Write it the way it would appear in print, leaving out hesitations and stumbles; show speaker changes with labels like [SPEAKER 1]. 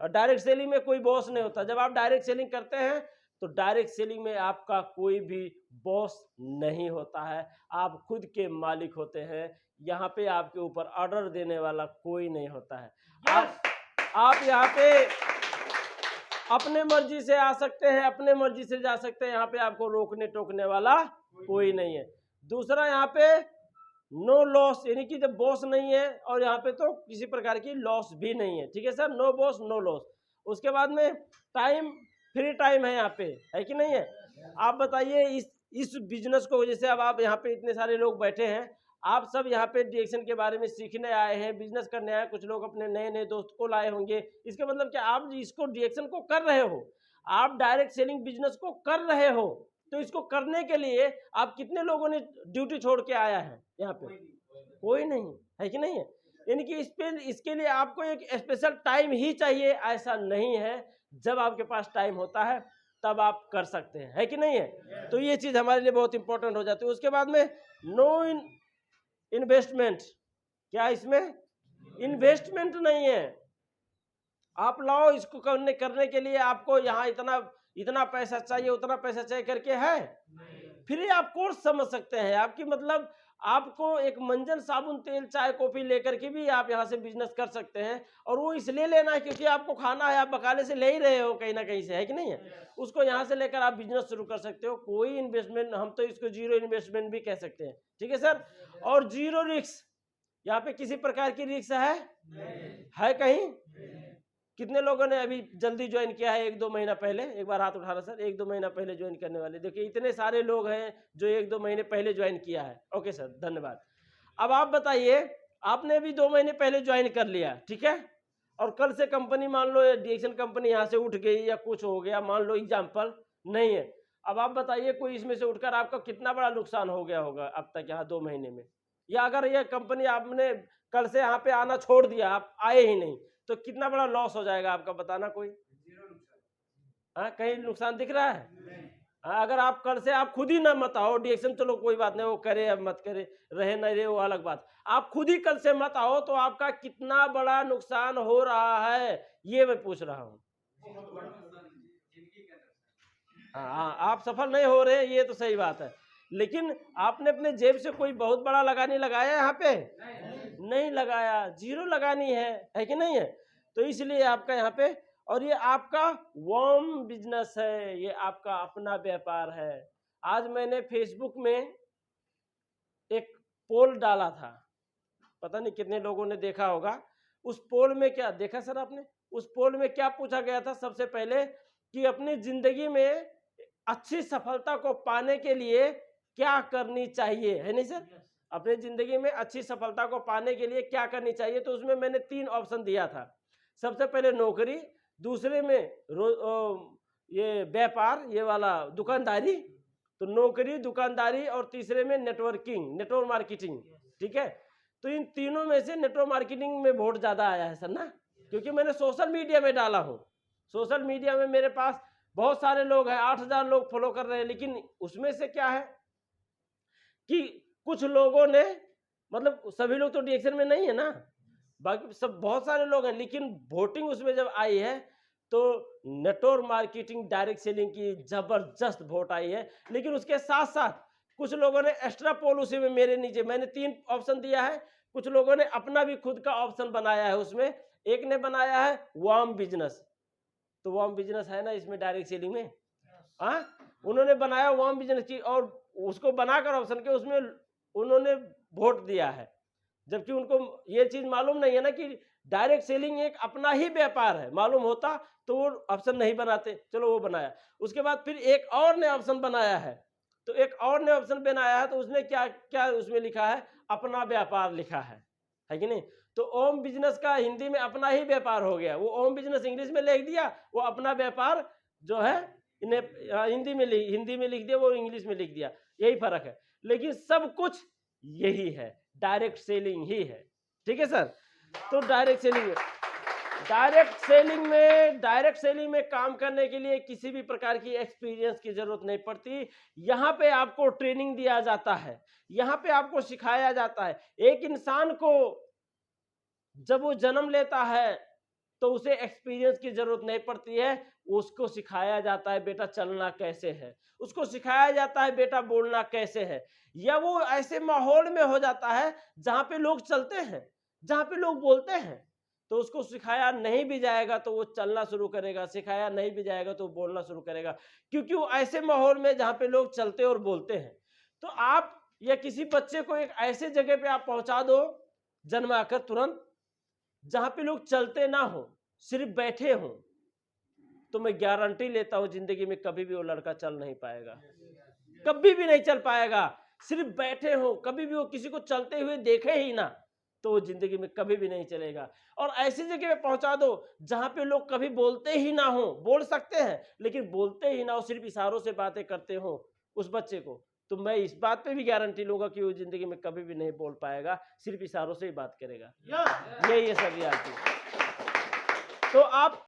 [SPEAKER 1] और direct selling में कोई बॉस नहीं होता। जब आप डायरेक्ट सेलिंग करते हैं तो डायरेक्ट सेलिंग में आपका कोई भी बॉस नहीं होता है, आप खुद के मालिक होते हैं। यहाँ पे आपके ऊपर ऑर्डर देने वाला कोई नहीं होता है। आप यहाँ पे अपने मर्जी से आ सकते हैं, अपने मर्जी से जा सकते हैं, यहाँ पे आपको रोकने टोकने वाला कोई नहीं है। दूसरा यहाँ पे नो लॉस, यानी कि जब बॉस नहीं है और यहाँ पे तो किसी प्रकार की लॉस भी नहीं है, ठीक है sir, no boss no loss. उसके बाद में टाइम, फ्री टाइम है यहाँ पे, है कि नहीं है? आप बताइए इस बिजनेस को, जैसे अब आप यहाँ पे इतने सारे लोग बैठे हैं, आप सब यहाँ पे डिएक्शन के बारे में सीखने आए हैं, बिजनेस करने आए, कुछ लोग अपने नए नए दोस्त को लाए होंगे। इसका मतलब क्या, आप इसको डिएक्शन को कर रहे हो, आप डायरेक्ट सेलिंग बिजनेस को कर रहे हो, तो इसको करने के लिए आप कितने लोगों ने ड्यूटी छोड़ के आया है यहाँ पे? कोई नहीं है, कि नहीं है? यानी कि इसके लिए आपको एक स्पेशल टाइम ही चाहिए, ऐसा नहीं है। जब आपके पास टाइम होता है तब आप कर सकते हैं, है कि नहीं है? तो ये चीज हमारे लिए बहुत इंपॉर्टेंट हो जाती है। उसके बाद में नो इन्वेस्टमेंट, क्या इसमें इन्वेस्टमेंट नहीं है? आप लाओ इसको करने के लिए आपको यहाँ इतना पैसा चाहिए, उतना पैसा चाहिए करके है? फिर आप कोर्स समझ सकते हैं, आपकी मतलब आपको एक मंजन साबुन तेल चाय कॉफी लेकर के भी आप यहाँ से बिजनेस कर सकते हैं। और वो इसलिए लेना है क्योंकि आपको खाना है, आप बकाले से ले ही रहे हो कहीं ना कहीं से, है कि नहीं है? उसको यहाँ से लेकर आप बिजनेस शुरू कर सकते हो, कोई इन्वेस्टमेंट, हम तो इसको जीरो इन्वेस्टमेंट भी कह सकते हैं, ठीक है सर? और जीरो रिस्क, यहाँ पे किसी प्रकार की रिस्क है कहीं? कितने लोगों ने अभी जल्दी ज्वाइन किया है, 1-2 महीना पहले? एक बार हाथ उठाना सर, 1-2 महीना पहले ज्वाइन करने वाले, देखिए इतने सारे लोग हैं जो 1-2 महीने पहले ज्वाइन किया है। ओके सर, धन्यवाद। अब आप बताइए, आपने भी 2 महीने पहले ज्वाइन कर लिया, ठीक है, और कल से कंपनी, मान लो डिएक्शन कंपनी यहाँ से उठ गई या कुछ हो गया, मान लो एग्जाम्पल नहीं है, अब आप बताइए कोई इसमें से उठकर आपका कितना बड़ा नुकसान हो गया होगा अब तक यहाँ 2 महीने में? या अगर ये कंपनी आपने कल से यहाँ पे आना छोड़ दिया, आप आए ही नहीं, तो कितना बड़ा लॉस हो जाएगा आपका, बताना कोई? हाँ, कहीं नुकसान दिख रहा है? हाँ, अगर आप कल से आप खुद ही ना मत आओ डिएक्शन, चलो कोई बात नहीं, वो करे या मत करे, रहे न रहे वो अलग बात, आप खुद ही कल से मत आओ, तो आपका कितना बड़ा नुकसान हो रहा है, ये मैं पूछ रहा हूँ। हाँ, आप सफल नहीं हो रहे, ये तो सही बात है, लेकिन आपने अपने जेब से कोई बहुत बड़ा लगानी लगाया यहाँ पे? नहीं लगाया, जीरो लगानी है कि नहीं है? तो इसलिए आपका यहाँ पे, और ये आपका वार्म बिजनेस है, ये आपका अपना व्यापार है। आज मैंने फेसबुक में एक पोल डाला था, पता नहीं कितने लोगों ने देखा होगा। उस पोल में क्या देखा सर आपने? उस पोल में क्या पूछा गया था सबसे पहले, कि अपनी जिंदगी में अच्छी सफलता को पाने के लिए क्या करनी चाहिए, है नहीं सर? अपने जिंदगी में अच्छी सफलता को पाने के लिए क्या करनी चाहिए? तो उसमें मैंने 3 ऑप्शन दिया था। सबसे पहले नौकरी, दूसरे में ये व्यापार, ये वाला दुकानदारी, तो नौकरी, दुकानदारी, और तीसरे में नेटवर्क मार्केटिंग, ठीक है? तो इन तीनों में से नेटवर्क मार्केटिंग में वोट ज्यादा आया है सर ना, क्योंकि मैंने सोशल मीडिया में डाला हूँ। सोशल मीडिया में मेरे पास बहुत सारे लोग हैं, 8000 लोग फॉलो कर रहे हैं, लेकिन उसमें से क्या है कि कुछ लोगों ने, मतलब सभी लोग तो डिएक्शन में नहीं है ना, बाकी सब बहुत सारे लोग हैं, लेकिन वोटिंग उसमें जब आई है तो नेटवर्क मार्केटिंग डायरेक्ट सेलिंग की जबरदस्त वोट आई है। लेकिन उसके साथ साथ कुछ लोगों ने एक्स्ट्रा पोल उसी में मेरे नीचे, मैंने 3 ऑप्शन दिया है, कुछ लोगों ने अपना भी खुद का ऑप्शन बनाया है उसमें। एक ने बनाया है वार्म बिजनेस, तो वार्म बिजनेस है ना इसमें डायरेक्ट सेलिंग में, हाँ, उन्होंने बनाया वार्म बिजनेस की, और उसको बनाकर ऑप्शन के उसमें उन्होंने वोट दिया है, जबकि उनको ये चीज मालूम नहीं है ना कि डायरेक्ट सेलिंग एक अपना ही व्यापार है। मालूम होता तो वो ऑप्शन नहीं बनाते, चलो वो बनाया। उसके बाद फिर एक और ने ऑप्शन बनाया है, तो एक और ने ऑप्शन बनाया है, तो उसने क्या क्या उसमें लिखा है, अपना व्यापार लिखा है कि नहीं? तो ओम बिजनेस का हिंदी में अपना ही व्यापार हो गया, वो ओम बिजनेस इंग्लिश में लिख दिया, वो अपना व्यापार जो है इन्हें हिंदी में लिख दिया, वो इंग्लिश में लिख दिया, यही फर्क है, लेकिन सब कुछ यही है, डायरेक्ट सेलिंग ही है, ठीक है सर? तो डायरेक्ट सेलिंग में काम करने के लिए किसी भी प्रकार की एक्सपीरियंस की जरूरत नहीं पड़ती। यहाँ पे आपको ट्रेनिंग दिया जाता है, यहाँ पे आपको सिखाया जाता है। एक इंसान को जब वो जन्म लेता है तो उसे एक्सपीरियंस की जरूरत नहीं पड़ती है। उसको सिखाया जाता है बेटा चलना कैसे है, उसको सिखाया जाता है बेटा बोलना कैसे है। या वो ऐसे माहौल में हो जाता है जहां पे लोग चलते हैं, जहां पे लोग बोलते हैं, तो उसको सिखाया नहीं भी जाएगा तो वो चलना शुरू करेगा, सिखाया नहीं भी जाएगा तो वो बोलना शुरू करेगा, क्योंकि वो ऐसे माहौल में जहां पे लोग चलते और बोलते हैं। तो आप या किसी बच्चे को एक ऐसे जगह पे आप पहुंचा दो जन्माकर तुरंत, जहां पे लोग चलते ना हो, सिर्फ बैठे हो, तो मैं गारंटी लेता हूं जिंदगी में कभी भी वो लड़का चल नहीं पाएगा, कभी भी नहीं चल पाएगा। सिर्फ बैठे हो, कभी भी वो किसी को चलते हुए देखे ही ना, तो वो जिंदगी में कभी भी नहीं चलेगा। और ऐसी जगह पे पहुंचा दो जहां पे लोग कभी बोलते ही ना हो, बोल सकते हैं लेकिन बोलते ही ना हो, सिर्फ इशारों से बातें करते हो उस बच्चे को, तो मैं इस बात पे भी गारंटी लूंगा कि वो जिंदगी में कभी भी नहीं बोल पाएगा, सिर्फ इशारों से ही बात करेगा। यही है सब रियलिटी। तो आप